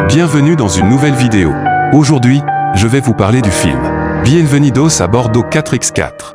Bienvenue dans une nouvelle vidéo. Aujourd'hui, je vais vous parler du film Bienvenidos a Bordo 4x4.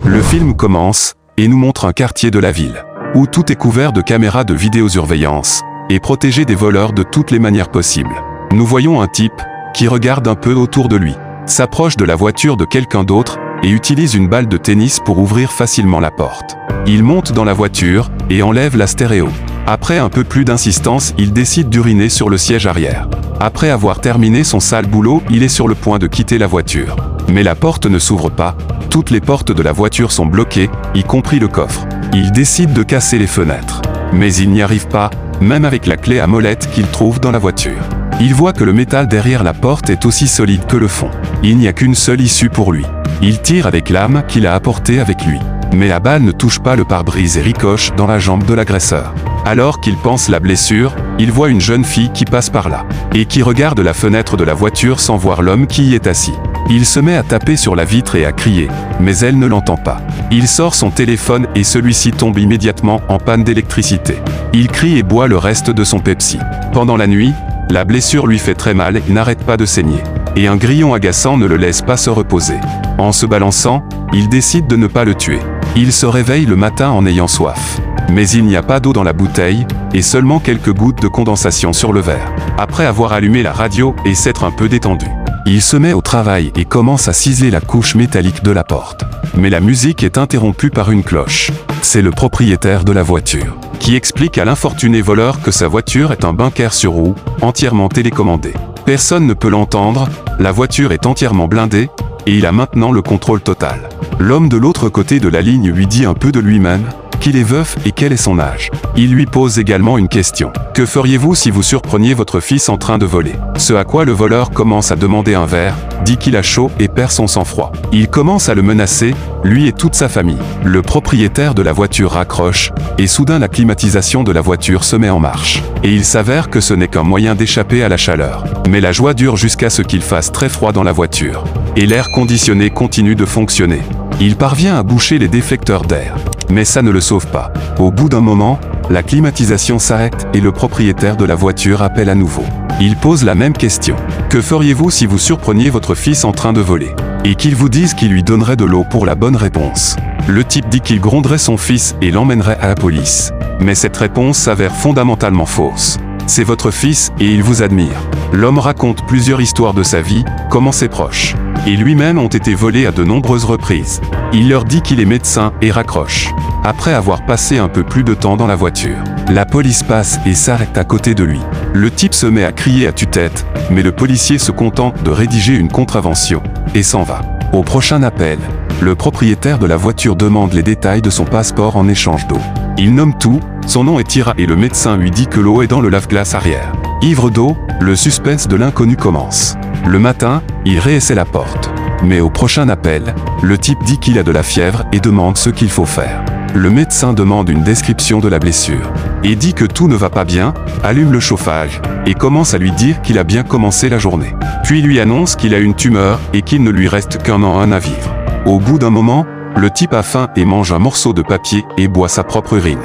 Le film commence et nous montre un quartier de la ville où tout est couvert de caméras de vidéosurveillance et protégé des voleurs de toutes les manières possibles. Nous voyons un type qui regarde un peu autour de lui, s'approche de la voiture de quelqu'un d'autre et utilise une balle de tennis pour ouvrir facilement la porte. Il monte dans la voiture et enlève la stéréo. Après un peu plus d'insistance, il décide d'uriner sur le siège arrière. Après avoir terminé son sale boulot, il est sur le point de quitter la voiture. Mais la porte ne s'ouvre pas, toutes les portes de la voiture sont bloquées, y compris le coffre. Il décide de casser les fenêtres. Mais il n'y arrive pas, même avec la clé à molette qu'il trouve dans la voiture. Il voit que le métal derrière la porte est aussi solide que le fond. Il n'y a qu'une seule issue pour lui. Il tire avec l'arme qu'il a apportée avec lui. Mais la balle ne touche pas le pare-brise et ricoche dans la jambe de l'agresseur. Alors qu'il pense la blessure, il voit une jeune fille qui passe par là, et qui regarde la fenêtre de la voiture sans voir l'homme qui y est assis. Il se met à taper sur la vitre et à crier, mais elle ne l'entend pas. Il sort son téléphone et celui-ci tombe immédiatement en panne d'électricité. Il crie et boit le reste de son Pepsi. Pendant la nuit, la blessure lui fait très mal et n'arrête pas de saigner. Et un grillon agaçant ne le laisse pas se reposer. En se balançant, il décide de ne pas le tuer. Il se réveille le matin en ayant soif. Mais il n'y a pas d'eau dans la bouteille, et seulement quelques gouttes de condensation sur le verre. Après avoir allumé la radio et s'être un peu détendu, il se met au travail et commence à ciseler la couche métallique de la porte. Mais la musique est interrompue par une cloche. C'est le propriétaire de la voiture, qui explique à l'infortuné voleur que sa voiture est un bunker sur roue, entièrement télécommandé. Personne ne peut l'entendre, la voiture est entièrement blindée, et il a maintenant le contrôle total. L'homme de l'autre côté de la ligne lui dit un peu de lui-même, qu'il est veuf et quel est son âge. Il lui pose également une question. Que feriez-vous si vous surpreniez votre fils en train de voler? Ce à quoi le voleur commence à demander un verre, dit qu'il a chaud et perd son sang-froid. Il commence à le menacer, lui et toute sa famille. Le propriétaire de la voiture raccroche, et soudain la climatisation de la voiture se met en marche. Et il s'avère que ce n'est qu'un moyen d'échapper à la chaleur. Mais la joie dure jusqu'à ce qu'il fasse très froid dans la voiture. Et l'air conditionné continue de fonctionner. Il parvient à boucher les déflecteurs d'air. Mais ça ne le sauve pas. Au bout d'un moment, la climatisation s'arrête et le propriétaire de la voiture appelle à nouveau. Il pose la même question. Que feriez-vous si vous surpreniez votre fils en train de voler? Et qu'il vous dise qu'il lui donnerait de l'eau pour la bonne réponse. Le type dit qu'il gronderait son fils et l'emmènerait à la police. Mais cette réponse s'avère fondamentalement fausse. C'est votre fils et il vous admire. L'homme raconte plusieurs histoires de sa vie, comment ses proches et lui-même ont été volés à de nombreuses reprises. Il leur dit qu'il est médecin et raccroche. Après avoir passé un peu plus de temps dans la voiture, la police passe et s'arrête à côté de lui. Le type se met à crier à tue-tête, mais le policier se contente de rédiger une contravention et s'en va. Au prochain appel, le propriétaire de la voiture demande les détails de son passeport en échange d'eau. Il nomme tout, son nom est Tira et le médecin lui dit que l'eau est dans le lave-glace arrière. Ivre d'eau, le suspense de l'inconnu commence. Le matin, il réessaie la porte. Mais au prochain appel, le type dit qu'il a de la fièvre et demande ce qu'il faut faire. Le médecin demande une description de la blessure et dit que tout ne va pas bien, allume le chauffage et commence à lui dire qu'il a bien commencé la journée. Puis lui annonce qu'il a une tumeur et qu'il ne lui reste qu'un an à vivre. Au bout d'un moment, le type a faim et mange un morceau de papier et boit sa propre urine.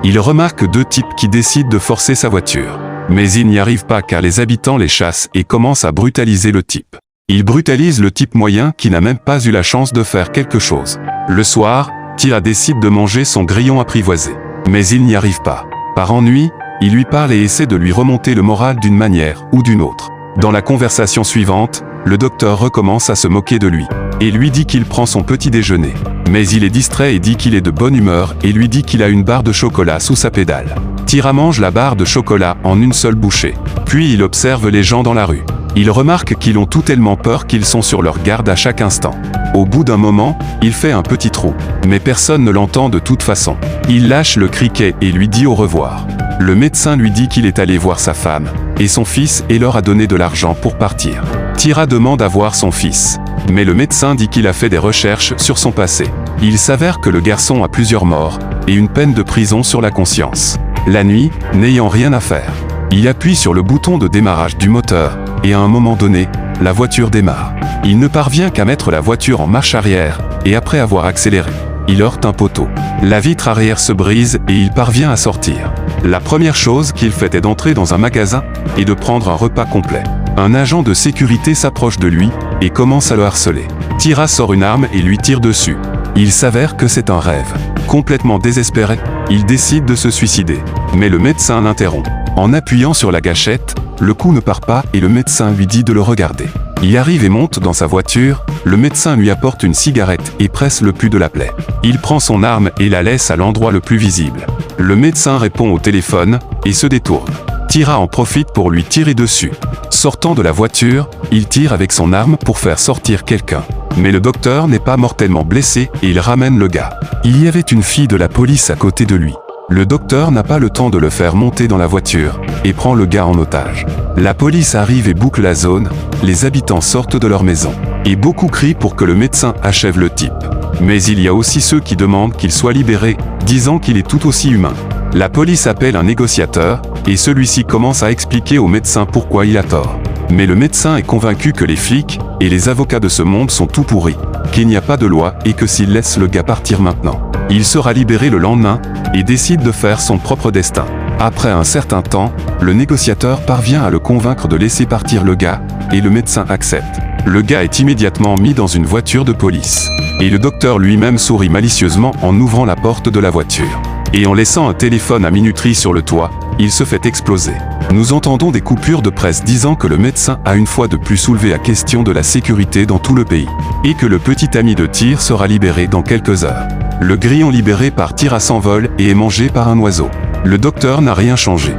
Il remarque deux types qui décident de forcer sa voiture. Mais ils n'y arrivent pas car les habitants les chassent et commencent à brutaliser le type. Ils brutalisent le type moyen qui n'a même pas eu la chance de faire quelque chose. Le soir, Tira décide de manger son grillon apprivoisé. Mais il n'y arrive pas. Par ennui, il lui parle et essaie de lui remonter le moral d'une manière ou d'une autre. Dans la conversation suivante, le docteur recommence à se moquer de lui et lui dit qu'il prend son petit déjeuner. Mais il est distrait et dit qu'il est de bonne humeur et lui dit qu'il a une barre de chocolat sous sa pédale. Tira mange la barre de chocolat en une seule bouchée. Puis il observe les gens dans la rue. Il remarque qu'ils ont tout tellement peur qu'ils sont sur leur garde à chaque instant. Au bout d'un moment, il fait un petit trou. Mais personne ne l'entend de toute façon. Il lâche le criquet et lui dit au revoir. Le médecin lui dit qu'il est allé voir sa femme et son fils et leur a donné de l'argent pour partir. Tira demande à voir son fils. Mais le médecin dit qu'il a fait des recherches sur son passé. Il s'avère que le garçon a plusieurs morts et une peine de prison sur la conscience. La nuit, n'ayant rien à faire, il appuie sur le bouton de démarrage du moteur et à un moment donné, la voiture démarre. Il ne parvient qu'à mettre la voiture en marche arrière et après avoir accéléré, il heurte un poteau. La vitre arrière se brise et il parvient à sortir. La première chose qu'il fait est d'entrer dans un magasin et de prendre un repas complet. Un agent de sécurité s'approche de lui et commence à le harceler. Tira sort une arme et lui tire dessus. Il s'avère que c'est un rêve. Complètement désespéré, il décide de se suicider. Mais le médecin l'interrompt. En appuyant sur la gâchette, le coup ne part pas et le médecin lui dit de le regarder. Il arrive et monte dans sa voiture, le médecin lui apporte une cigarette et presse le pus de la plaie. Il prend son arme et la laisse à l'endroit le plus visible. Le médecin répond au téléphone et se détourne. Tira en profite pour lui tirer dessus. Sortant de la voiture, il tire avec son arme pour faire sortir quelqu'un. Mais le docteur n'est pas mortellement blessé et il ramène le gars. Il y avait une fille de la police à côté de lui. Le docteur n'a pas le temps de le faire monter dans la voiture et prend le gars en otage. La police arrive et boucle la zone, les habitants sortent de leur maison. Et beaucoup crient pour que le médecin achève le type. Mais il y a aussi ceux qui demandent qu'il soit libéré, disant qu'il est tout aussi humain. La police appelle un négociateur et celui-ci commence à expliquer au médecin pourquoi il a tort. Mais le médecin est convaincu que les flics et les avocats de ce monde sont tout pourris, qu'il n'y a pas de loi et que s'il laisse le gars partir maintenant, il sera libéré le lendemain et décide de faire son propre destin. Après un certain temps, le négociateur parvient à le convaincre de laisser partir le gars et le médecin accepte. Le gars est immédiatement mis dans une voiture de police. Et le docteur lui-même sourit malicieusement en ouvrant la porte de la voiture. Et en laissant un téléphone à minuterie sur le toit, il se fait exploser. Nous entendons des coupures de presse disant que le médecin a une fois de plus soulevé la question de la sécurité dans tout le pays. Et que le petit ami de Tir sera libéré dans quelques heures. Le grillon libéré par Tir s'envole et est mangé par un oiseau. Le docteur n'a rien changé.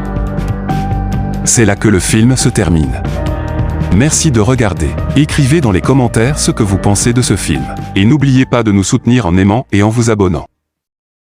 C'est là que le film se termine. Merci de regarder. Écrivez dans les commentaires ce que vous pensez de ce film. Et n'oubliez pas de nous soutenir en aimant et en vous abonnant.